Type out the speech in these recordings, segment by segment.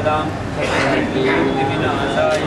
देवादां विनाशाय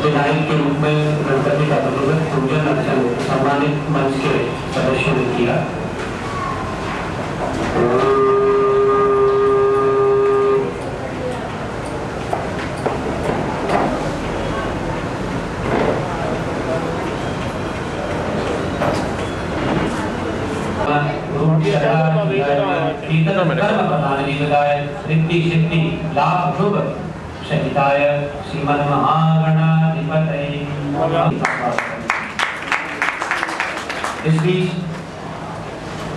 विधायक के रूप में गणपति का पूजन अर्चन सम्मानित मंच के सदस्यों ने किया। शहिताय श्रीमन्महागणाधिपतये। इस बीच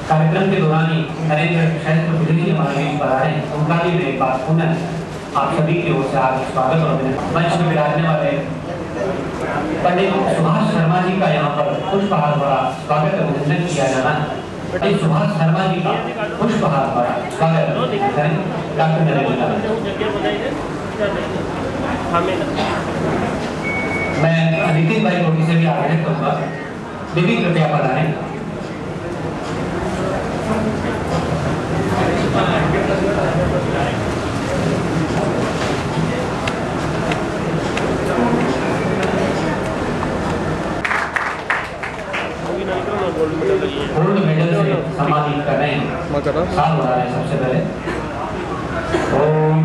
कार्यक्रम के दौरान ही नरेंद्र शैलेंद्र बुद्धि हमारे बीच पर आए, उनका भी मैं एक बात पुनः आप सभी की ओर से आज स्वागत और मंच में विराजने वाले पंडित सुभाष शर्मा जी का यहाँ पर पुष्पहार द्वारा स्वागत अभिनंदन किया जाना है। पंडित सुभाष शर्मा जी का पुष्पहार द्वारा स्वागत करें डॉक्टर नरेंद्र। मैं नितिन भाई मोदी से भी आग्रह करूंगा, दीदी कृपया पधारें। गोल्ड मेडल से सम्मानित कर रहे हैं, साल हो रहा है। सबसे पहले ओम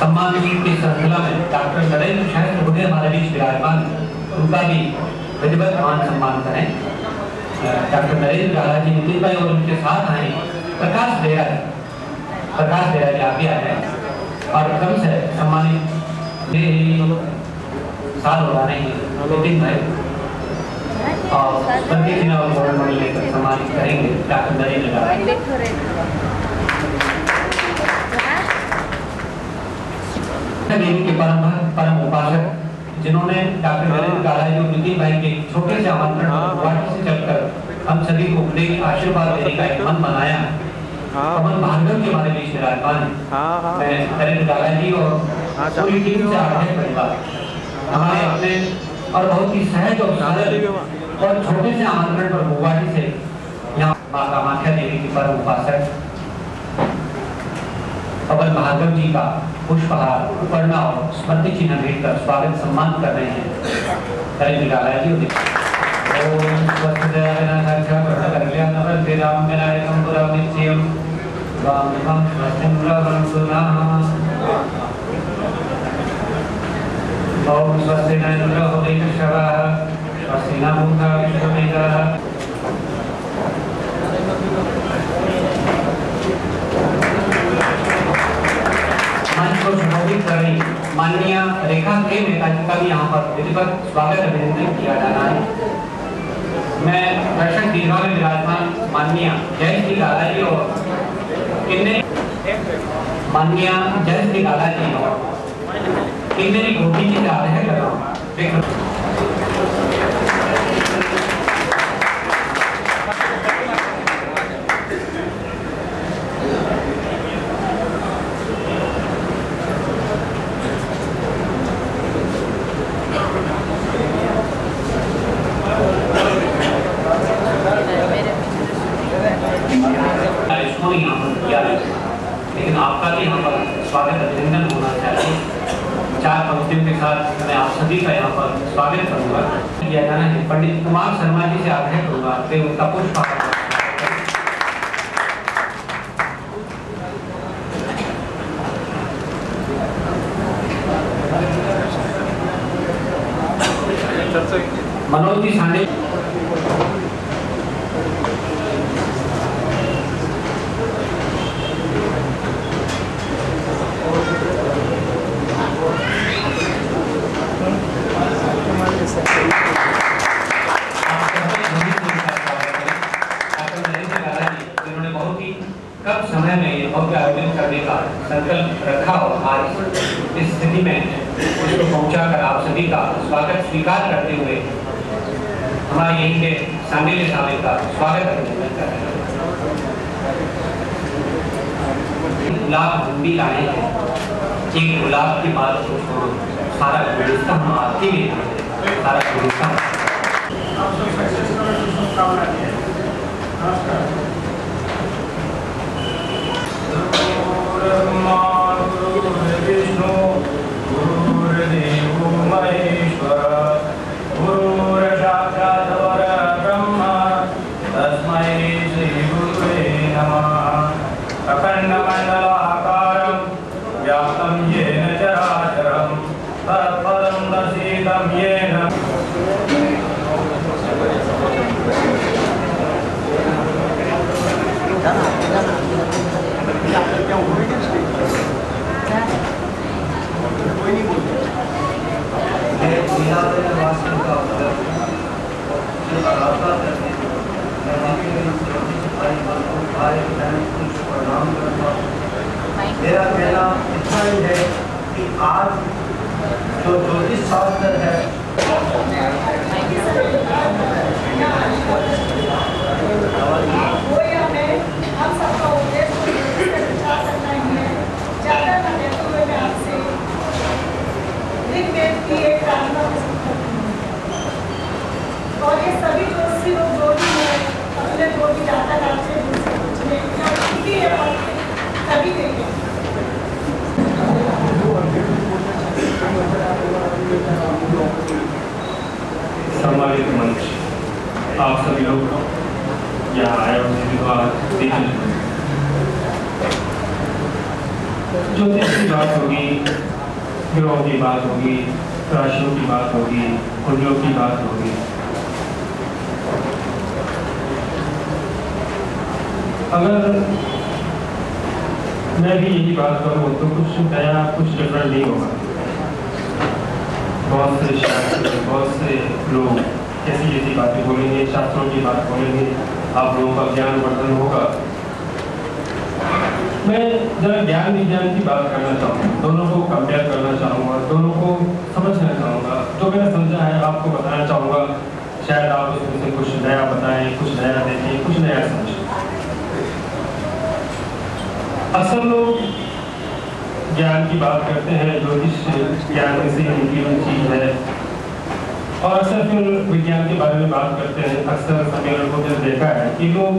सम्मान की श्रृंखला में डॉक्टर नरेंद्र शैलेंद्र बुद्धि हमारे बीच विराजमान, उनका भी विधिवत मान सम्मान करें। डॉक्टर नरेंद्र राणा जी नितिन भाई और उनके साथ आए प्रकाश बेरा जी आगे आए और क्रम से सम्मानित साल हो रहे हैं नितिन भाई और प्रति दिन और गोल्ड मेडल लेकर सम्मानित करेंगे डॉक्टर नरेंद्र गाला देवी के परम उपासक जिन्होंने डॉक्टर नरेंद्र गाला जी और नितिन भाई के छोटे से आमंत्रण गुवाहाटी से चलकर हम सभी को उपदेश आशीर्वाद देने का एक मन बनाया। पवन भार्गव जी हमारे बीच विराजमान है। मैं नरेंद्र गाला जी और पूरी टीम से आग्रह करूंगा हमारे अपने और बहुत ही सहज और सरल और छोटे से आमंत्रण पर गुवाहाटी से यहाँ माँ कामाख्या देवी की परम उपासक पवन भार्गव जी का पुष्पहार उपरना और स्मृति चिन्ह भेंट कर स्वागत सम्मान कर रहे हैं नरेंद्र गाला जी। ओम स्वस्तिदायना साक्षा कल्याणवं विराम विनायकं पुरं नित्यं वामं स्वस्तिन्द्रवं सुनाः। ओम स्वस्ति न इंद्रो वैश्रवः स्वस्ति न मूषा विश्ववेदाः। मंच को संबोधित कर रही माननीय रेखा के नेता जी का भी यहाँ पर विधिवत स्वागत अभिनंदन किया जाना है। मैं दर्शक दीर्घा में विराजमान माननीय जयश्री गाला जी और माननीय जयश्री गाला जी और किन्नरी गोपी जी का आग्रह कर रहा हूँ। लेकिन आपका भी यहाँ पर स्वागत अभिनंदन होना चाहिए। चार पंक्तियों के साथ मैं आप सभी का यहाँ पर स्वागत करूँगा। किया जाना है पंडित कुमार शर्मा जी से आग्रह करूँगा कि उनका पुष्पहार मनोज जी सांडे कम समय में ये भव्य आयोजन करने का संकल्प रखा और आज इस स्थिति में उसको पहुंचाकर आप सभी का स्वागत स्वीकार करते हुए हमारे यहीं के सांडिल्य साहब का स्वागत अभिनंदन कर रहे हैं। गुलाब हम भी लाए हैं, एक गुलाब की बात को छोड़ो सारा गुलिस्तान हम आपके लिए सारा गुलिस्तान। विष्णु गुरुर्देवो महेश्वर गुरुर्साक्षात् परब्रह्म तस्मै श्री गुरुवे नमः। अखण्डमण्डलाकारं व्याप्तं येन चराचरं तत्पदं दर्शितं येन मेरा कहना इतना ही है कि आज जो ज्योतिष शास्त्र है हम सबका उद्देश्य ज़्यादा न देते हुए मैं आपसे ऋग्वेद की एक प्रार्थना और ये सभी जोशी लोग जो भी हैं अपने जो भी जाता है आपसे सभी देंगे। सम्मानित मंच, आप सभी लोग यहाँ आए ज्योतिष की बात होगी, ग्रहों की बात होगी, राशियों की बात होगी, कुंडलियों की बात होगी। अगर मैं भी यही बात करूँ तो कुछ नया कुछ डिफरेंट नहीं होगा। बहुत से शास्त्र, बहुत से लोग ऐसी ऐसी बातें बोलेंगे, शास्त्रों की बात बोलेंगे, आप लोगों का ज्ञान वर्धन होगा। मैं जरा ज्ञान विज्ञान की बात करना चाहूँगा, दोनों को कंपेयर करना चाहूँगा, दोनों को समझना चाहूँगा। जो मैंने समझा है आपको बताना चाहूँगा, शायद आप उसमें से कुछ नया बताएं, कुछ नया देखें, कुछ नया समझें। अक्सर लोग ज्ञान की बात करते हैं, ज्योतिष ज्ञान से उनकी चीज है, और अक्सर फिर विज्ञान के बारे में बात करते हैं। अक्सर सम्मेलन को जब देखा है कि लोग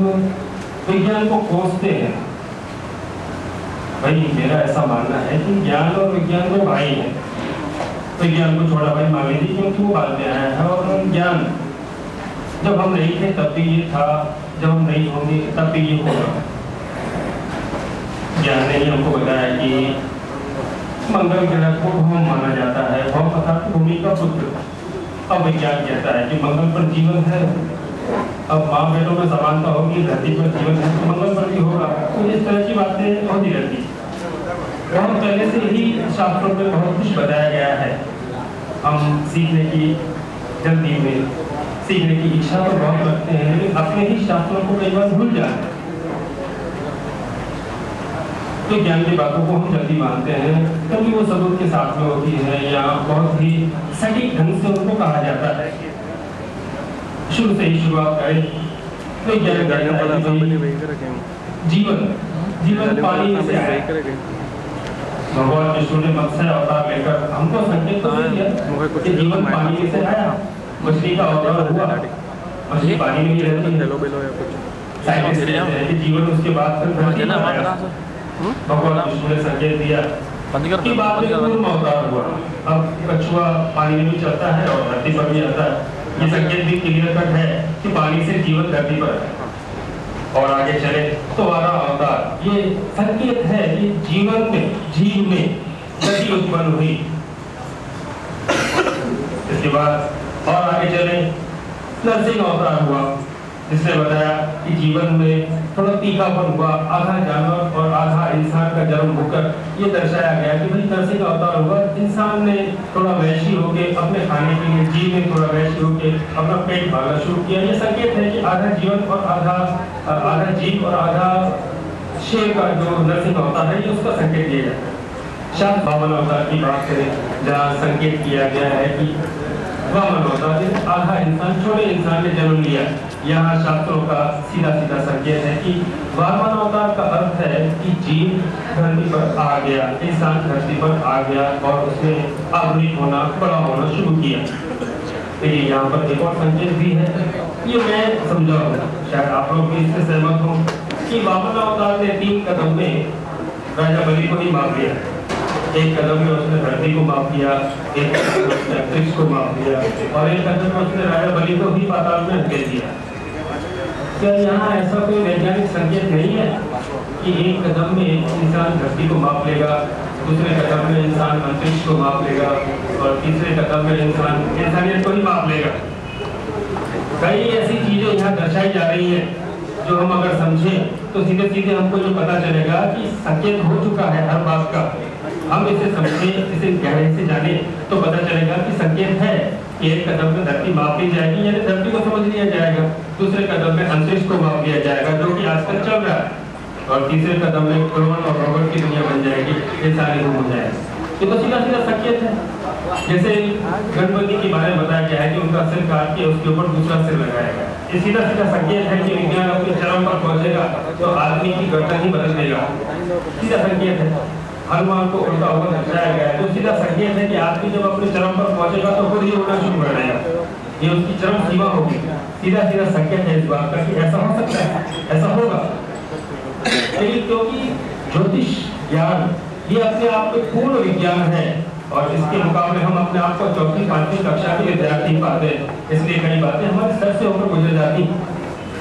विज्ञान को कोसते हैं। भाई मेरा ऐसा मानना है कि ज्ञान और विज्ञान दो भाई हैं। विज्ञान को छोटा भाई मान लीजिए क्योंकि वो बाद में आया है, और ज्ञान जब हम नहीं थे तब भी ये था, जब हम नहीं होंगे तब भी ये होगा। ज्ञान ने ही हमको बताया कि मंगल ग्रह को भौम माना जाता है, भौम अर्थात भूमि का पुत्र। अब विज्ञान कहता है कि मंगल पर जीवन है। अब माँ बेटों में समानता होगी, धरती पर जीवन है तो मंगल पर भी होगा। तो इस तरह की बातें होती रहती। बहुत पहले से ही शास्त्रों में बहुत कुछ बताया गया है। हम सीखने की जल्दी में, सीखने की इच्छा तो बहुत रखते हैं, लेकिन अपने ही शास्त्रों को कई बार भूल जाते हैं। तो ज्ञान की बातों को हम जल्दी मानते हैं क्योंकि वो सबूत के साथ में होती है या बहुत ही सटीक ढंग से उनको कहा जाता है। शुरू से ही शुरुआत करें तो ज्ञान कहता है जीवन पानी में से आया। भगवान विष्णु ने मत्स्य अवतार लेकर हमको संकेत तो दे दिया कि जीवन पानी में से आया। मछली का अवतार हुआ, मछली पानी में ही रहती है। साइंटिस्ट कहते हैं कि जीवन उसके बाद फिर धरती पर आया। भगवान विष्णु ने संकेत दिया कि बाद में कूर्म अवतार हुआ। अब कछुआ पानी में भी चलता है और धरती पर भी आता है। ये संकेत भी क्लियर कट है कि पानी से जीवन धरती पर है। और आगे चले तो वारा अवतार, ये संकेत है कि जीवन में, जीव में गति उत्पन्न हुई। इसके बाद और आगे चले नरसिंह अवतार हुआ, जिसने बताया कि जीवन में थोड़ा तीखापन हुआ, आधा जानवर और आधा इंसान का जन्म होकर ये दर्शाया गया कि भाई नरसिंह अवतार हुआ। इंसान ने थोड़ा वैशी होके अपने खाने के लिए, जीव ने थोड़ा वैशी होके अपना पेट भरना शुरू किया। ये संकेत है कि आधा जीवन और आधा जीव और आधा शेर का जो नरसिंह अवतार है, ये उसका संकेत दिया जाता है। शायद वामन अवतार की बात करें जहाँ संकेत किया गया है कि वामन अवतार आधा इंसान, छोटे इंसान ने जन्म लिया। यहाँ शास्त्रों का सीधा सीधा संकेत है कि वामन अवतार का अर्थ है कि जीव धरती पर आ गया, इंसान धरती पर आ गया और उसने आधुनिक होना, बड़ा होना शुरू किया। तो यहाँ पर एक और संकेत भी है, ये मैं समझाऊंगा, शायद आप लोग भी इससे सहमत हो कि वामन अवतार ने 3 कदम में राजा बलि को ही मार दिया। एक कदम में उसने धरती को माप दिया, एक कदम में उसने अंतरिक्ष को माप दिया और एक कदम में उसने राजा बलि को ही पाताल में धकेल दिया। क्या यहाँ ऐसा कोई वैज्ञानिक संकेत नहीं है कि एक कदम में इंसान धरती को माप लेगा, दूसरे कदम में इंसान अंतरिक्ष को माप लेगा और तीसरे कदम में इंसान इंसानियत को ही माप लेगा? कई ऐसी चीजें यहाँ दर्शाई जा रही हैं जो हम अगर समझें तो सीधे सीधे हमको ये पता चलेगा कि संकेत हो चुका है हर बात का। हम इसे समझें, इसे गहराई से जाने तो पता चलेगा कि संकेत है कि एक कदम में धरती माप ली जाएगी, यानी धरती को समझ लिया जाएगा। दूसरे कदम में अंतरिक्ष को माप लिया जाएगा, जो कि आजकल चल रहा है। और तीसरे कदम में ड्रोन और रोबोट की दुनिया बन जाएगी, ये सारे हो जाएगा। ये तो सीधा सीधा संकेत है। जैसे गणपति के बारे में बताया गया है कि उनका सिर काट के उसके ऊपर दूसरा सिर लगाएगा। ये सीधा सीधा संकेत है कि विज्ञान अपने चरम पर पहुंचेगा तो आदमी की गर्दन ही बदल देगा। सीधा संकेत है। हनुमान को उल्टा हुआ दर्शाया गया है, तो सीधा संकेत है कि आदमी जब अपने चरम पर पहुंचेगा तो खुद ही उड़ना शुरू कर देगा। ये उसकी चरम सीमा होगी। सीधा सीधा संकेत है इस बात का कि ऐसा हो सकता है, ऐसा होगा। लेकिन क्योंकि ज्योतिष ज्ञान ये अपने आप में पूर्ण विज्ञान है और इसके मुकाबले हम अपने आप को 4वीं 5वीं कक्षा के विद्यार्थी पाते हैं, इसलिए कई बातें हमारे सर से होकर गुजर जाती।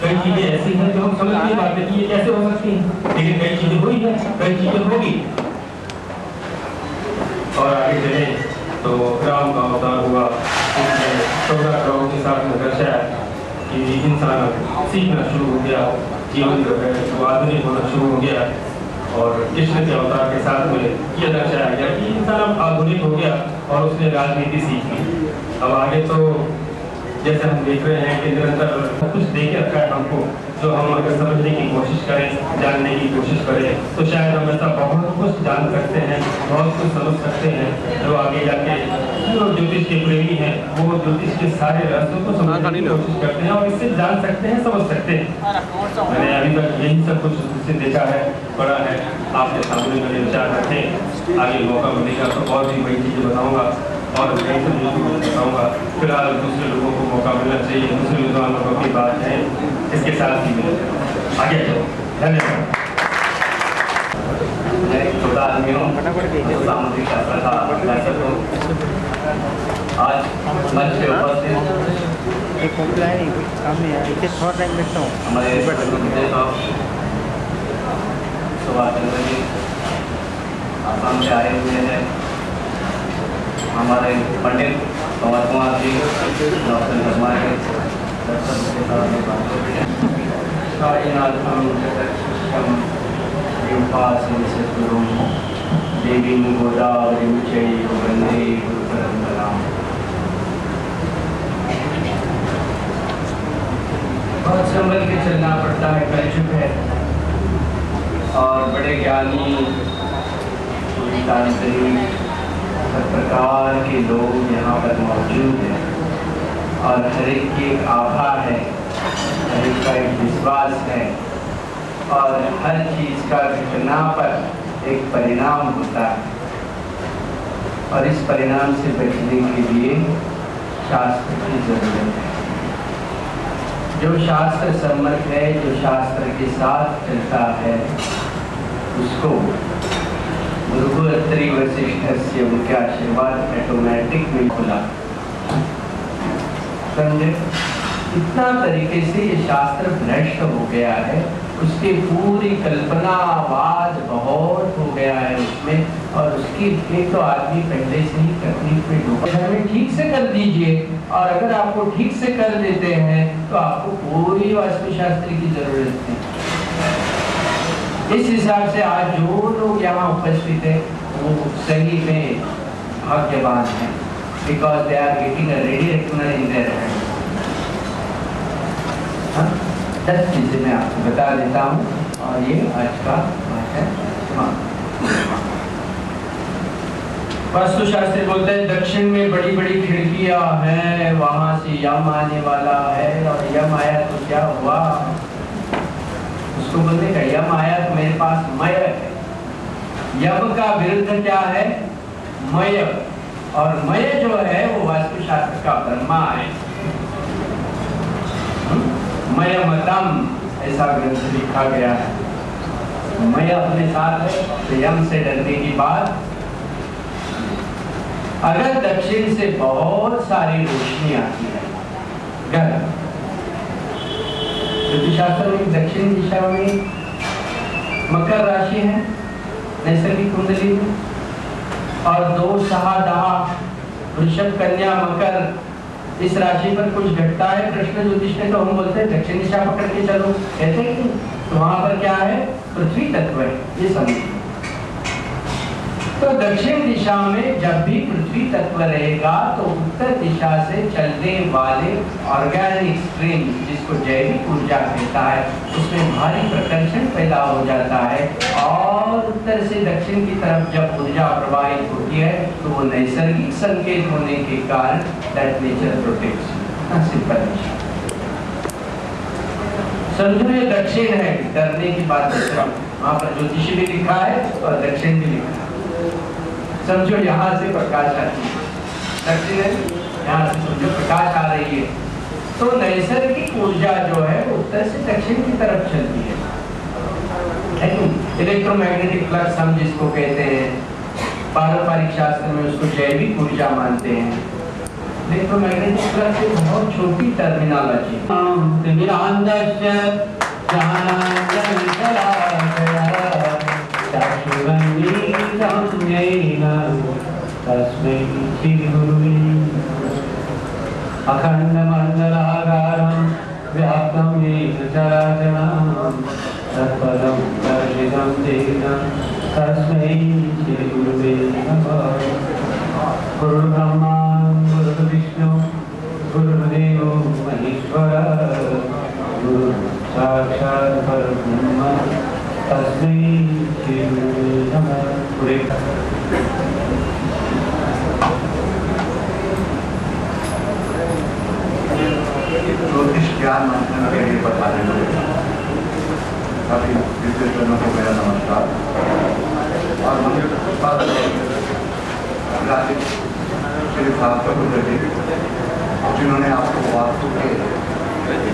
कई चीजें ऐसी हैं जो हम समझ नहीं पाते कि ये कैसे हो सकती हैं, लेकिन कई चीजें हुई हैं, कई चीजें होगी। और आगे चले तो राम का अवतार हुआ, उसने 14 ग्रहों के साथ में दर्शाया कि इंसान सीखना शुरू हो गया, जीवन जो है वो आधुनिक होना शुरू हो गया। और कृष्ण के अवतार के साथ में यह दर्शाया गया कि इंसान अब आधुनिक हो गया और उसने राजनीति सीखी। अब आगे तो जैसे हम देख रहे हैं कि निरंतर कुछ दे के रखा है हमको, जो हम अगर समझने की कोशिश करें, जानने की कोशिश करें, तो शायद हम ऐसा बहुत कुछ जान सकते हैं, बहुत कुछ समझ सकते हैं, जो आगे जाके जो ज्योतिष के प्रेमी हैं वो ज्योतिष के सारे रहस्यों को समझने की कोशिश करते हैं और इससे जान सकते हैं, समझ सकते हैं। मैंने अभी तक यही सब कुछ उससे देखा है, पढ़ा है, आपके सामने मैंने विचार रखे। आगे मौका मिलेगा तो और भी बड़ी चीज़ें बताऊँगा और कई सब चीज़ों बताऊँगा। फिलहाल दूसरे लोगों को मौका मिलना चाहिए, दूसरे विद्वान लोगों की बात है, इसके साथ ही मिलेगा। आगे चलो, धन्यवाद। मैं एक छोटा आदमी हूँ, सामुद्रिक शास्त्र का अभ्यासक हूँ। आज मंच पे उपस्थित हमारे सुभाष चंद्र जी आसाम से आए हुए हैं। हमारे पंडित पवन कुमार जी डॉक्टर शर्मा के देवी गोदावरी वंदे गुरुपरंपराम। बहुत संभल के चलना पड़ता है, कलयुग है और बड़े ज्ञानी तांत्रिक हर प्रकार के लोग यहाँ पर मौजूद हैं और हर एक की एक आभा है, हर एक का एक विश्वास है और हर चीज़ का घटना पर एक परिणाम होता है और इस परिणाम से बचने के लिए शास्त्र की जरूरत है। जो शास्त्र सम्मत है, जो शास्त्र के साथ चलता है, उसको गुरुकुलत्री वशिष्ठ से उनके आशीर्वाद ऑटोमेटिक में खुला। समझे? इतना तरीके से ये शास्त्र भ्रष्ट हो गया है, उसकी पूरी कल्पनावाद बहुत हो गया है उसमें और उसकी एक तो आदमी पहले से ही तकलीफ में डूबा है। ठीक से कर दीजिए और अगर आपको ठीक से कर देते हैं तो आपको कोई वास्तुशास्त्र की जरूरत नहीं। इस हिसाब से आज जो लोग यहाँ उपस्थित हैं वो सही में भाग्यवान हैं, because they are getting a ready reckoner in their hand. 10 चीजें मैं आपको बता देता हूँ और ये आज का है। वास्तुशास्त्र बोलते हैं दक्षिण में बड़ी बड़ी खिड़कियां हैं, वहां से यम आने वाला है और यम आया तो क्या हुआ, उसको बोलने का यम आया तो मेरे पास मय है। यम का विरुद्ध क्या है? मय, और मय जो है वो वास्तुशास्त्र का ब्रह्मा है। मय मतम ऐसा ग्रंथ लिखा गया है। मय अपने साथ है तो यम से डरने की बात। अगर दक्षिण से बहुत सारी रोशनी आती है, ज्योतिषशास्त्र में दक्षिण दिशा में मकर राशि है नैसर्गिक कुंडली में और 2 6 10 वृषभ कन्या मकर, इस राशि पर कुछ घटता है कृष्ण ज्योतिष में तो हम बोलते हैं दक्षिण दिशा पकड़ के चलो, कहते हैं तो वहां पर क्या है? पृथ्वी तत्व है, ये समझिए। तो दक्षिण दिशा में जब भी पृथ्वी तत्व रहेगा तो उत्तर दिशा से चलने वाले ऑर्गेनिक स्ट्रीम, जिसको जैविक ऊर्जा कहता है, उसमें भारी प्रकर्षण पैदा हो जाता है और उत्तर से दक्षिण की तरफ जब ऊर्जा प्रवाहित होती है तो वो नैसर्गिक संकेत होने के कारण दैट नेचर प्रोटेक्ट्स। सिंपल समझो ये दक्षिण है, डरने की बात कर रहा हूँ। वहाँ पर ज्योतिषी भी लिखा है और दक्षिण भी लिखा है। समझो यहाँ से प्रकाश आती है, दक्षिण है, यहाँ से समझो प्रकाश आ रही है तो नैसर्गिक ऊर्जा जो है वो उत्तर से दक्षिण की तरफ चलती है। इलेक्ट्रोमैग्नेटिक फ्लक्स हम जिसको कहते हैं, पारंपरिक शास्त्र में उसको जैविक ऊर्जा मानते हैं। इलेक्ट्रोमैग्नेटिक फ्लक्स एक बहुत छोटी टर्मिनोलॉजी। अखंड मंडलाकारं व्याप्तं येन चराचरं तत्पदं दर्शितं तेन तस्मै श्री गुरुवे नमः। गुरुर्ब्रह्मा गुरुर्विष्णु गुरुर्देवो महेश्वरः गुरु साक्षात् परब्रह्म तस्मै श्री गुरुवे नमः। ज्योतिष ज्ञान मंथन के लिए बताने वाले सभी विद्यार्थियों को मेरा नमस्कार। और मुझे श्री भास्कर जी जिन्होंने आपको वास्तु के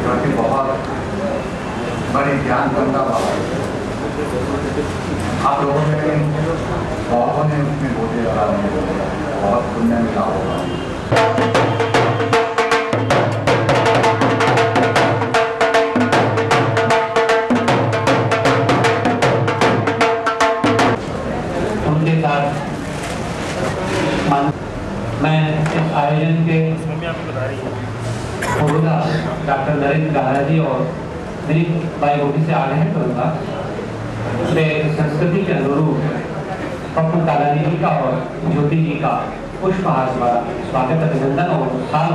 प्रति बहुत बड़ी ज्ञान करता हुआ आप लोगों ने बहुतों ने उसमें बोले बहुत पुण्य मिला होगा। मैं इस आयोजन के डॉक्टर नरेंद्र गारा जी और मेरी बायोग्राफी से आग्रह करूँगा संस्कृति के अनुरूप पप्पू कालानी जी का और ज्योति जी का पुष्पहार द्वारा स्वागत अभिनंदन और साल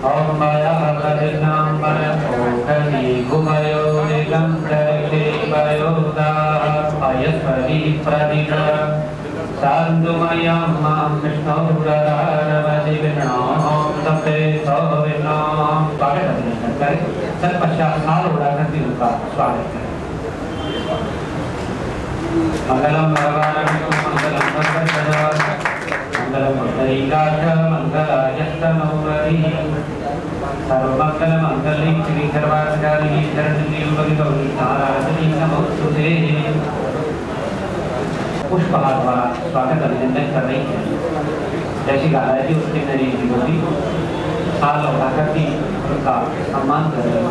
ओम माया करिनाम्बरकोकली गुमयो निगम करके वयोदा आयस्परि प्रदिग साधुमयं मां कृष्णौरवधि विष्णों तपे सोविष्णों। स्वागत अभिनंदन करें। तत्पश्चात साल उड़ा करके उनका स्वागत करें। मंगलम भगवान मंगलम भगवत मंगलम मंगलीकाक्ष मंगलायस्तनोरवि सर्वमंगल मंगली श्री सर्वाधिकारी शरण्ये गौरी नारायणी नमोस्तुते। पुष्पहार द्वारा स्वागत अभिनंदन कर रही है। जैसी गाला जी उसके नरेंद्र मोदी साल लौटाकर भी उनका सम्मान कर रही है।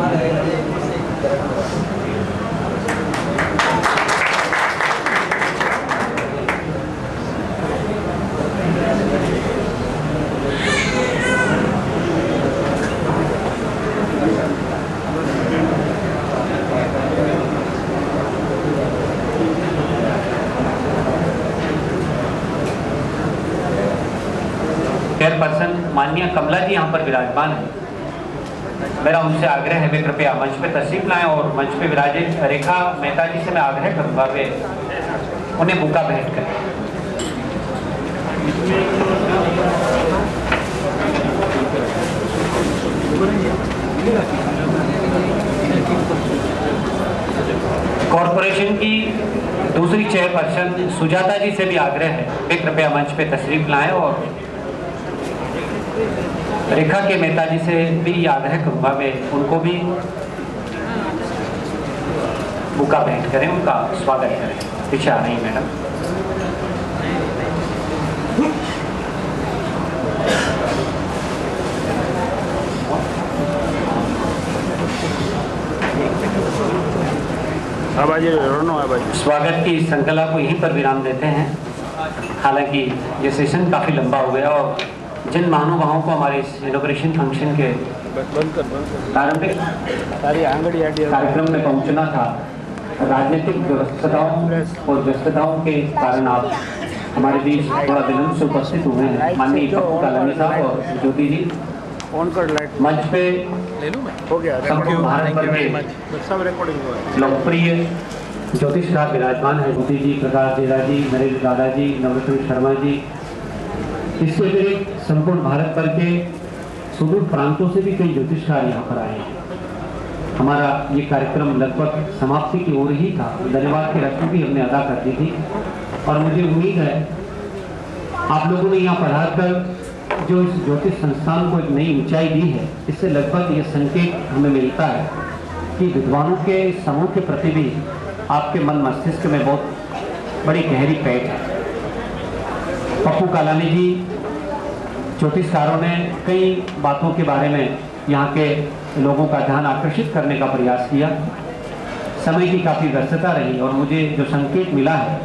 चेयरपर्सन माननीय कमला जी यहाँ पर विराजमान है। मेरा उनसे आग्रह है वे कृपया मंच पे तशरीफ लाएं और मंच पे विराजित रेखा मेहता जी से मैं आग्रह करूंगा वे उन्हें बुका भेंट करें। कॉरपोरेशन की दूसरी चेयरपर्सन सुजाता जी से भी आग्रह है वे कृपया मंच पे तशरीफ लाएं और रेखा के मेहता जी से भी आग्रह करूंगा वे उनको भी बुका भेंट करें, उनका स्वागत करें। पीछे आ रही मैडम। स्वागत की श्रृंखला को यहीं पर विराम देते हैं। हालांकि ये सेशन काफ़ी लंबा हो गया और जिन महानुभावों को हमारे इस इनॉग्रेशन फंक्शन के प्रारंभिक कार्यक्रम में पहुंचना था, राजनीतिक व्यस्तताओं के कारण आप हमारे बीच थोड़ा विलंब से उपस्थित हुए हैं। माननीय पप्पू कालानी साहब और ज्योति जी मंच पे संपूर्ण भारत भर के लोकप्रिय ज्योतिषकार विराजमान है। ज्योति जी, प्रकाश जेरा जी, नरेंद्र दादा जी, नवरत्न शर्मा जी। इसके अतिरिक्त संपूर्ण भारत भर के सुदूर प्रांतों से भी कई ज्योतिषकार यहाँ पर आए हैं। हमारा ये कार्यक्रम लगभग समाप्ति की ओर ही था। धन्यवाद की रस्म भी हमने अदा कर दी थी और मुझे उम्मीद है आप लोगों ने यहाँ पढ़ाकर जो इस ज्योतिष संस्थान को एक नई ऊंचाई दी है, इससे लगभग ये संकेत हमें मिलता है कि विद्वानों के समूह के प्रति भी आपके मन मस्तिष्क में बहुत बड़ी गहरी पैठ है। पप्पू कालानी जी ज्योतिषकारों ने कई बातों के बारे में यहाँ के लोगों का ध्यान आकर्षित करने का प्रयास किया। समय की काफ़ी व्यस्तता रही और मुझे जो संकेत मिला है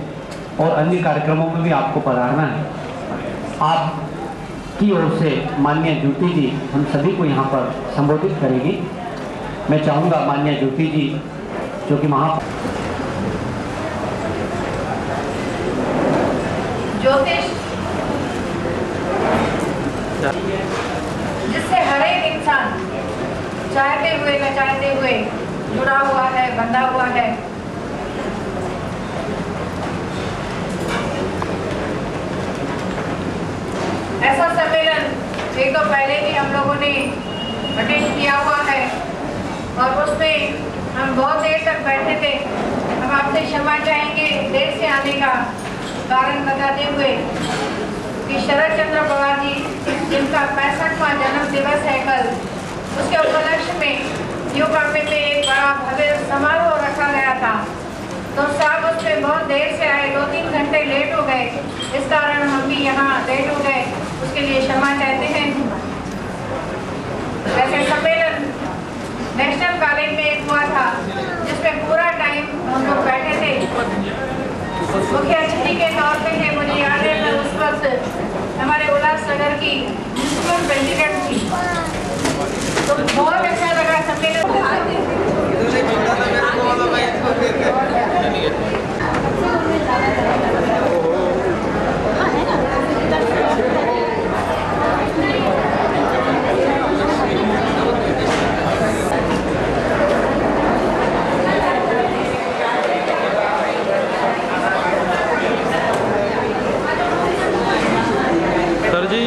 और अन्य कार्यक्रमों में भी आपको पधारना है। आप की ओर से माननीय ज्योति जी हम सभी को यहाँ पर संबोधित करेगी। मैं चाहूँगा माननीय ज्योति जी जो कि ज्योतिष जिससे हर एक इंसान चाहते हुए न चाहते हुए जुड़ा हुआ है, बंधा हुआ है। ऐसा सम्मेलन एक तो पहले भी हम लोगों ने अटेंड किया हुआ है और उसमें हम बहुत देर तक बैठे थे। हम आपसे क्षमा चाहेंगे देर से आने का कारण बताते हुए कि शरद चंद्र पवार जी जिनका 65वां जन्म दिवस है कल, उसके उपलक्ष्य में यू कैफे में एक बड़ा भव्य समारोह रखा गया था। तो साहब उसमें बहुत देर से आए, 2-3 घंटे लेट हो गए। इस कारण हम भी यहाँ लेट हो गए, उसके लिए क्षमा चाहते हैं। वैसे सम्मेलन नेशनल कॉलेज में एक हुआ था जिसमें पूरा टाइम हम लोग बैठे थे। मुख्य अतिथि के तौर पे है, मुझे याद है मैं उस वक्त हमारे उल्लासनगर की म्यूनिसिपल प्रेसिडेंट थी। तो बहुत अच्छा लगा सम्मेलन। सर जी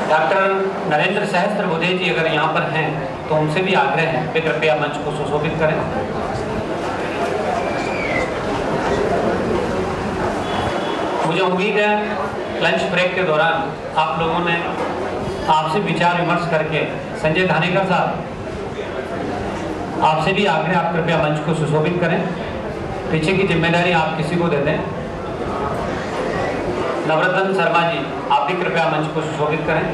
डॉक्टर नरेंद्र सहस्त्रबुद्धे जी अगर यहाँ पर हैं तो उनसे भी आग्रह है कि कृपया मंच को सुशोभित करें। मुझे उम्मीद है लंच ब्रेक के दौरान आप लोगों ने आपसे विचार विमर्श करके, संजय धानेकर साहब आपसे भी आग्रह, आप कृपया मंच को सुशोभित करें। पीछे की जिम्मेदारी आप किसी को दे दें। नवरत्न शर्मा जी आप भी कृपया मंच को सुशोभित करें।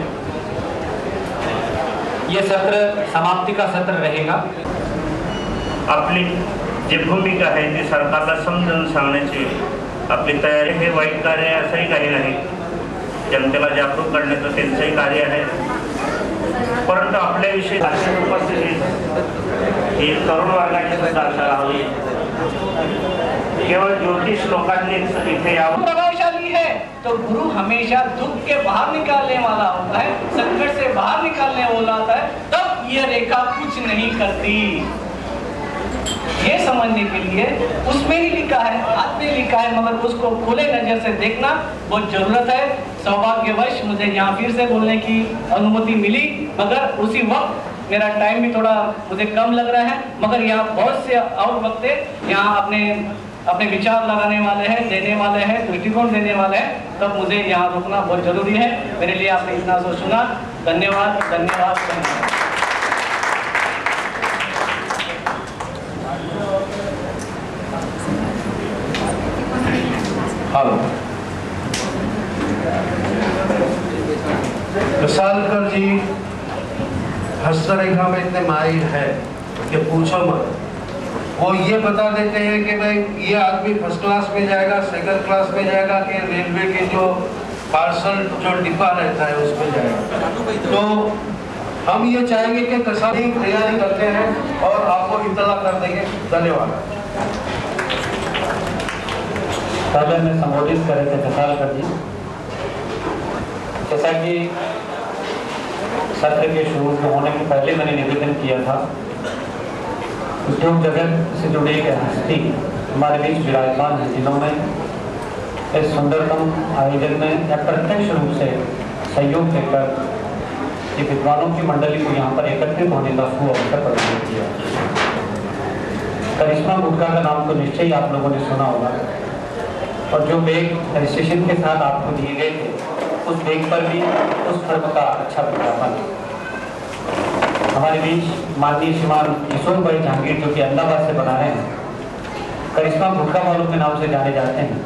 यह सत्र समाप्ति का सत्र रहेगा। आपली जी भूमिका आहे ती सरकारला समजून सांगण्याची आपली तयारी, हे वाईट कार्य असंही काही नाही, जनतेला जागरूक करण्याचं त्यांचंही कार्य आहे। परंतु आपल्याविषयी उपस्थित ही तरुण वर्गाची सुद्धा असायला हवी। केवळ ज्योतिष लोकांनीच इथे यावं। प्रभावशाली है तो गुरु हमेशा दुख के बाहर निकालने वाला होता है, संकट से बाहर निकालने वाला होता है। तब ये रेखा कुछ नहीं करती, ये समझने के लिए उसमें ही लिखा है, हाथ में लिखा है, मगर उसको खुले नजर से देखना बहुत जरूरत है। सौभाग्यवश मुझे यहाँ फिर से बोलने की अनुमति मिली, मगर उसी वक्त मेरा टाइम भी थोड़ा मुझे कम लग रहा है, मगर यहाँ बहुत से और वक्त यहाँ अपने विचार लगाने वाले हैं, देने वाले हैं, दृष्टिकोण देने वाले हैं, तब मुझे यहाँ रुकना बहुत जरूरी है। मेरे लिए आपने इतना जो सुना, धन्यवाद धन्यवाद धन्यवाद। कसालकर जी हस्तरेखा में इतने माहिर है कि पूछो मत। वो ये बता देते हैं कि भाई ये आदमी फर्स्ट क्लास में जाएगा, सेकंड क्लास में जाएगा, कि रेलवे के जो पार्सल जो डिब्बा रहता है उसमें जाएगा। तो हम ये चाहेंगे कि कसाली तैयारी करते हैं और आपको इत्तला कर देंगे। धन्यवाद। पहले मैं संबोधित करे थे कसालकर जी, जैसा कि सत्र के शुरू होने के पहले मैंने निवेदन किया था, उद्योग जगत से जुड़े एक हस्ती हमारे बीच विराजमान है, जिन्होंने इस सुंदरतम आयोजन में अप्रत्यक्ष रूप से सहयोग देकर ये विद्वानों की मंडली को यहाँ पर एकत्रित होने का शुभ अवसर प्रदान किया। करिश्मा गुटका का नाम तो निश्चय ही आप लोगों ने सुना होगा, और जो बैग रजिस्ट्रेशन के साथ आपको दिए गए थे उस बैग पर भी उस फर्म का अच्छा विज्ञापन। हमारे बीच माननीय श्रीमान किशोर भाई जहांगीर, जो कि अहमदाबाद से बना रहे हैं, करिश्मा गुटका वालों के नाम से जाने जाते हैं।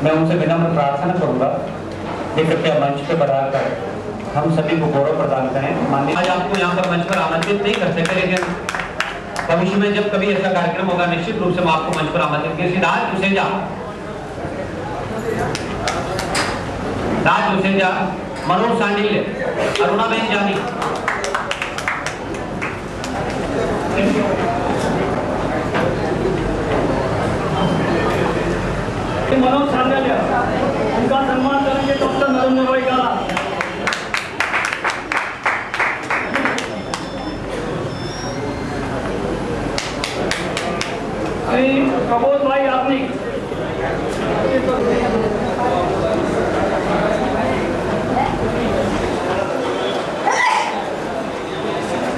मैं उनसे विनम्र प्रार्थना करूंगा कि कृपया मंच पे बढ़ाकर हम सभी को गौरव प्रदान करें। माननीय, आज आपको यहाँ पर मंच पर आमंत्रित नहीं कर सकते, लेकिन भविष्य में जब कभी ऐसा कार्यक्रम होगा निश्चित रूप से मैं आपको मंच पर आमंत्रित किया। राज उसेजा, राज उसेजा, मनोज सांडिल्य, अरुणाबेन जानी, मनोज सांडिल्य, उनका सम्मान करेंगे डॉक्टर नरेंद्र भाई का। प्रबोध भाई आपने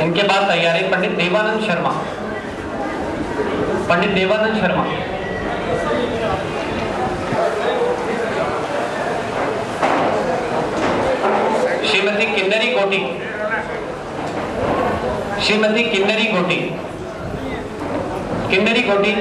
इनके बाद तैयारी पंडित देवानंद शर्मा, पंडित देवानंद शर्मा, श्रीमती किन्नरी गोटी, श्रीमती किन्नरी गोटी, किन्नरी गोटी,